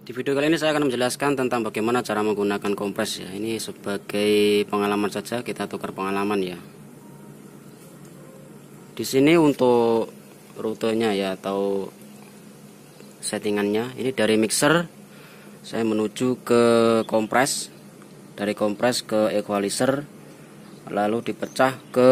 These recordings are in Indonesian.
Di video kali ini saya akan menjelaskan tentang bagaimana cara menggunakan kompres ya. Ini sebagai pengalaman saja, kita tukar pengalaman ya. Di sini untuk rutenya ya atau settingannya, ini dari mixer saya menuju ke kompres, dari kompres ke equalizer, lalu dipecah ke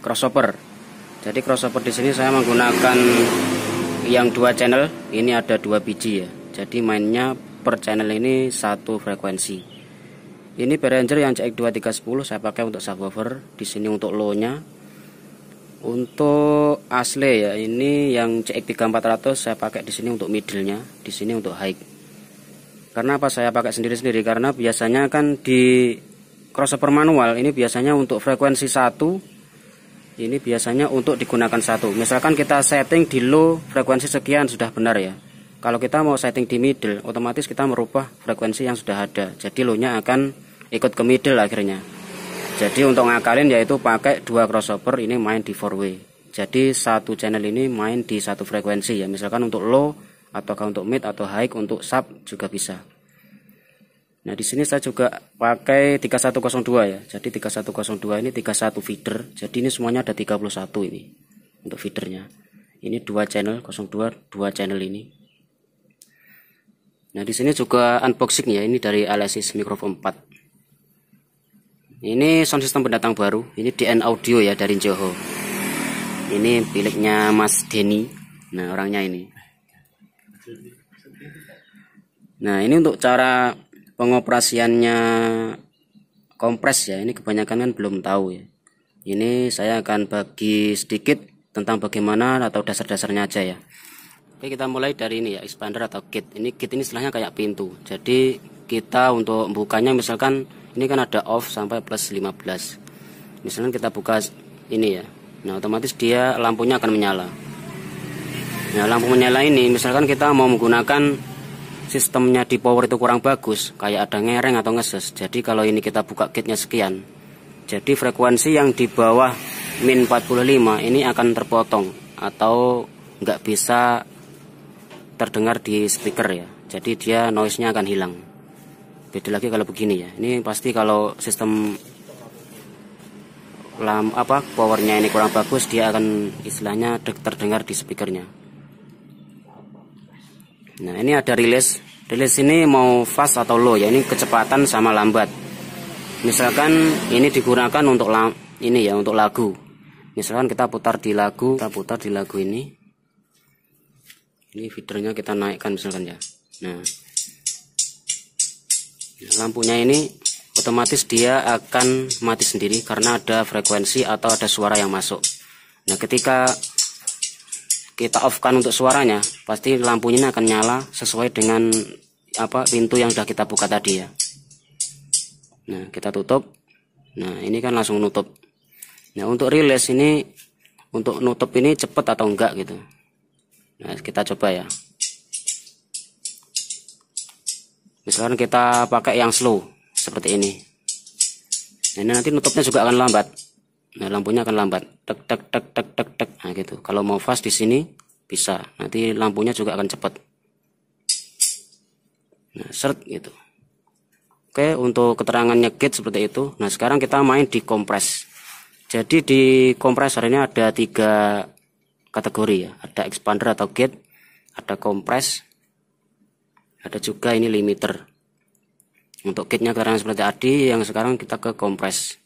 crossover. Jadi crossover di sini saya menggunakan yang 2 channel, ini ada 2 biji ya. Jadi mainnya per channel ini 1 frekuensi. Ini Behringer yang CX2310 saya pakai untuk subwoofer. Di sini untuk low-nya. Untuk asli ya, ini yang CX3400 saya pakai di sini untuk middle-nya, di sini untuk high. Karena apa saya pakai sendiri-sendiri? Karena biasanya kan di crossover manual ini biasanya untuk frekuensi 1. Ini biasanya untuk digunakan 1. Misalkan kita setting di low frekuensi sekian sudah benar ya. Kalau kita mau setting di middle, otomatis kita merubah frekuensi yang sudah ada. Jadi low-nya akan ikut ke middle akhirnya. Jadi untuk ngakalin yaitu pakai 2 crossover ini main di 4-way. Jadi 1 channel ini main di 1 frekuensi ya. Misalkan untuk low ataukah untuk mid atau high, untuk sub juga bisa. Nah, di sini saya juga pakai 3102 ya. Jadi 3102 ini 31 feeder. Jadi ini semuanya ada 31 ini untuk feedernya. Ini 2 channel 02, 2 channel ini. Nah, di sini juga unboxing ya, ini dari Alesis Microphone 4. Ini sound system pendatang baru, ini DN Audio ya dari Johor. Ini miliknya Mas Denny. Nah, orangnya ini. Nah, ini untuk cara pengoperasiannya kompres ya, ini kebanyakan kan belum tahu ya. Ini saya akan bagi sedikit tentang bagaimana atau dasar-dasarnya aja ya. Oke, kita mulai dari ini ya, expander atau gate. Ini gate ini istilahnya kayak pintu. Jadi kita untuk bukanya misalkan ini kan ada off sampai plus 15. Misalkan kita buka ini ya. Nah, otomatis dia lampunya akan menyala. Nah, lampu menyala ini misalkan kita mau menggunakan sistemnya di power itu kurang bagus, kayak ada ngereng atau ngeses. Jadi kalau ini kita buka gate-nya sekian. Jadi frekuensi yang di bawah min 45 ini akan terpotong atau nggak bisa terdengar di speaker ya. Jadi dia noise-nya akan hilang. Beda lagi kalau begini ya. Ini pasti kalau sistem powernya ini kurang bagus, dia akan istilahnya terdengar di speakernya. Nah, ini ada release. Release ini mau fast atau low ya. Ini kecepatan sama lambat. Misalkan ini digunakan untuk ini ya, untuk lagu. Misalkan kita putar di lagu ini. Ini feedernya kita naikkan misalkan ya. Nah, lampunya ini otomatis dia akan mati sendiri karena ada frekuensi atau ada suara yang masuk. Nah, ketika kita off-kan untuk suaranya, pasti lampunya ini akan nyala sesuai dengan pintu yang sudah kita buka tadi ya. Nah, kita tutup. Nah, ini kan langsung nutup. Nah, untuk release ini, untuk nutup ini cepat atau enggak gitu. Nah, kita coba ya. Misalkan kita pakai yang slow seperti ini. Nah, ini nanti nutupnya juga akan lambat. Nah, lampunya akan lambat. Tek tek tek tek tek tek. Nah, gitu. Kalau mau fast di sini bisa. Nanti lampunya juga akan cepat. Nah, seret gitu. Oke, untuk keterangannya gate seperti itu. Nah, sekarang kita main di kompres. Jadi di kompresor ini ada 3 kategori ya, ada expander atau gate, ada kompres, ada juga ini limiter. Untuk gate-nya keterangan seperti tadi, yang sekarang kita ke kompres.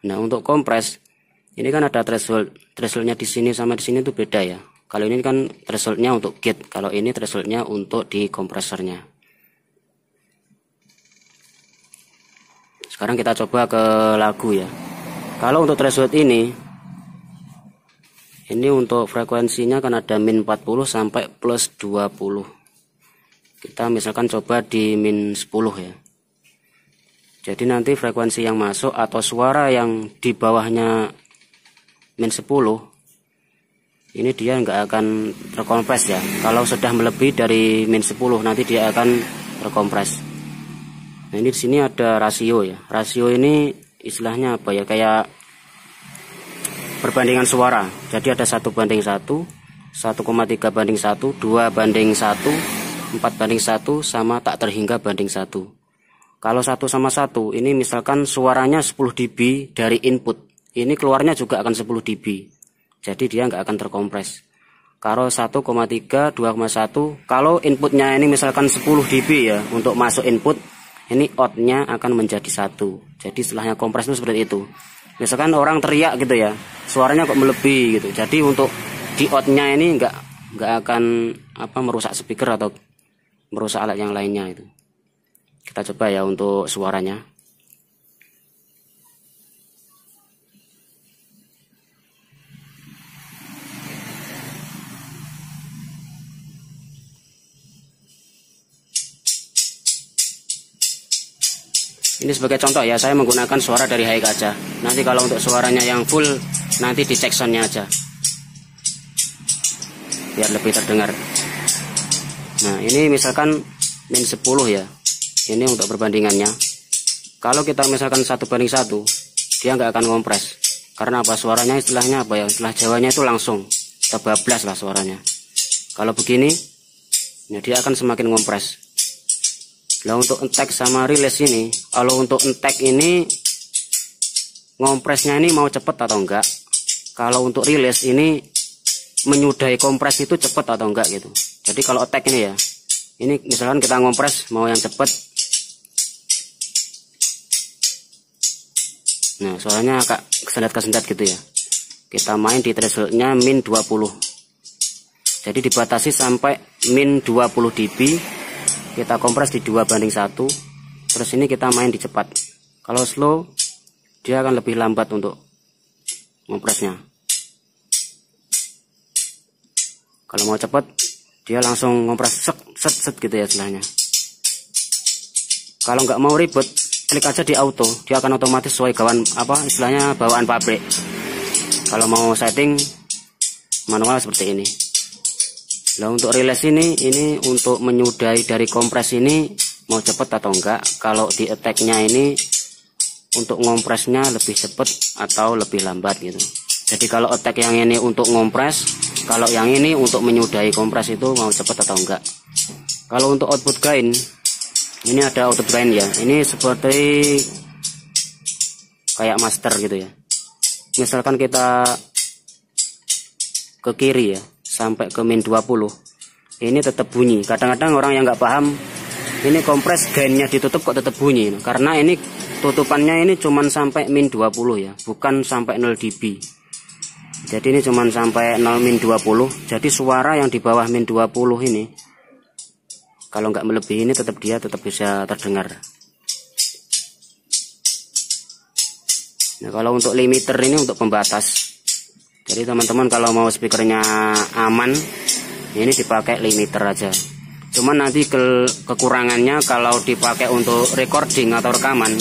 Nah, untuk kompres ini kan ada threshold. Thresholdnya di sini sama di sini itu beda ya. Kalau ini kan thresholdnya untuk gate, kalau ini thresholdnya untuk di kompresornya. Sekarang kita coba ke lagu ya. Kalau untuk threshold ini untuk frekuensinya kan ada min 40 sampai plus 20. Kita misalkan coba di min 10 ya. Jadi nanti frekuensi yang masuk atau suara yang di bawahnya min 10 ini dia nggak akan terkompres ya. Kalau sudah melebihi dari min 10 nanti dia akan terkompres. Nah, ini di sini ada rasio ya. Rasio ini istilahnya apa ya, kayak perbandingan suara. Jadi ada 1:1, 1,3:1, 2:1, 4:1 sama tak terhingga banding 1. Kalau 1:1 ini misalkan suaranya 10 dB dari input, ini keluarnya juga akan 10 dB. Jadi dia nggak akan terkompres. Kalau 1,3, 2,1, kalau inputnya ini misalkan 10 dB ya untuk masuk input, ini outnya akan menjadi 1. Jadi istilahnya kompres itu seperti itu. Misalkan orang teriak gitu ya, suaranya kok melebihi gitu. Jadi untuk di outnya ini nggak akan merusak speaker atau merusak alat yang lainnya itu. Kita coba ya untuk suaranya. Ini sebagai contoh ya, saya menggunakan suara dari high aja. Nanti kalau untuk suaranya yang full, nanti dicek soundnya aja, biar lebih terdengar. Nah ini misalkan min 10 ya, ini untuk perbandingannya. Kalau kita misalkan 1:1, dia nggak akan ngompres. Karena apa? Suaranya istilahnya apa ya, istilah Jawanya itu langsung terbablas lah suaranya. Kalau begini, ya dia akan semakin ngompres. Nah untuk entek sama rilis ini, kalau untuk entek ini ngompresnya ini mau cepet atau enggak. Kalau untuk rilis ini menyudahi kompres itu cepet atau enggak gitu. Jadi kalau attack ini ya, ini misalkan kita ngompres mau yang cepet. Nah suaranya agak kesendat-kesendat gitu ya. Kita main di thresholdnya min 20. Jadi dibatasi sampai min 20 dB. Kita kompres di 2:1. Terus ini kita main di cepat. Kalau slow dia akan lebih lambat untuk ngompresnya. Kalau mau cepat dia langsung ngompres set gitu ya istilahnya. Kalau nggak mau ribet, klik aja di auto, dia akan otomatis sesuai istilahnya bawaan pabrik. Kalau mau setting manual seperti ini. Nah untuk rilis ini untuk menyudahi dari kompres ini mau cepet atau enggak. Kalau di attack-nya ini untuk ngompresnya lebih cepet atau lebih lambat gitu. Jadi kalau attack yang ini untuk ngompres, kalau yang ini untuk menyudahi kompres itu mau cepet atau enggak. Kalau untuk output gain, ini ada output gain ya. Ini seperti kayak master gitu ya. Misalkan kita ke kiri ya, sampai ke min 20, ini tetap bunyi. Kadang-kadang orang yang nggak paham, ini kompres gainnya ditutup kok tetap bunyi. Karena ini tutupannya ini cuman sampai min 20 ya, bukan sampai 0 dB. Jadi ini cuman sampai 0 min 20. Jadi suara yang di bawah min 20 ini, kalau nggak melebihi ini tetap bisa terdengar. Nah kalau untuk limiter ini untuk pembatas. Jadi teman-teman kalau mau speakernya aman, ini dipakai limiter aja. Cuman nanti kekurangannya kalau dipakai untuk recording atau rekaman,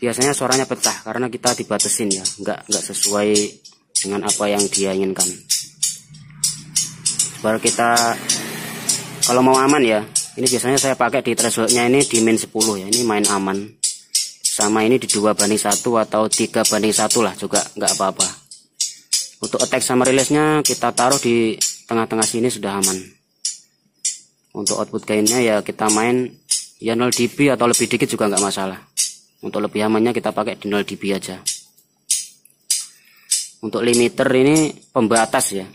biasanya suaranya pecah karena kita dibatasin ya, nggak sesuai dengan apa yang dia inginkan. Baru kita kalau mau aman ya, ini biasanya saya pakai di thresholdnya ini di min 10 ya, ini main aman. Sama ini di 2:1 atau 3:1 lah juga nggak apa-apa. Untuk attack sama rilisnya kita taruh di tengah-tengah sini sudah aman. Untuk output gainnya ya kita main ya 0 dB atau lebih dikit juga nggak masalah. Untuk lebih amannya kita pakai di 0 dB aja. Untuk limiter ini pembatas ya.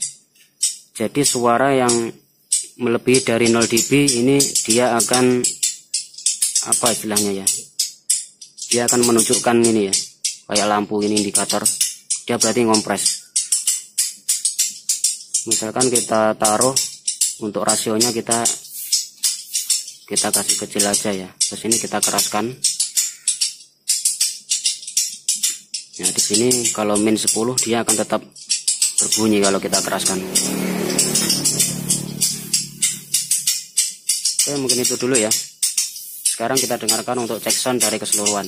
Jadi suara yang melebihi dari 0 dB ini dia akan apa istilahnya ya, dia akan menunjukkan ini ya, kayak lampu ini indikator, dia berarti ngompres. Misalkan kita taruh untuk rasionya kita kasih kecil aja ya. Terus ini kita keraskan. Nah di sini kalau min 10 dia akan tetap berbunyi kalau kita keraskan. Oke mungkin itu dulu ya. Sekarang kita dengarkan untuk cek sound dari keseluruhan.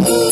Bye.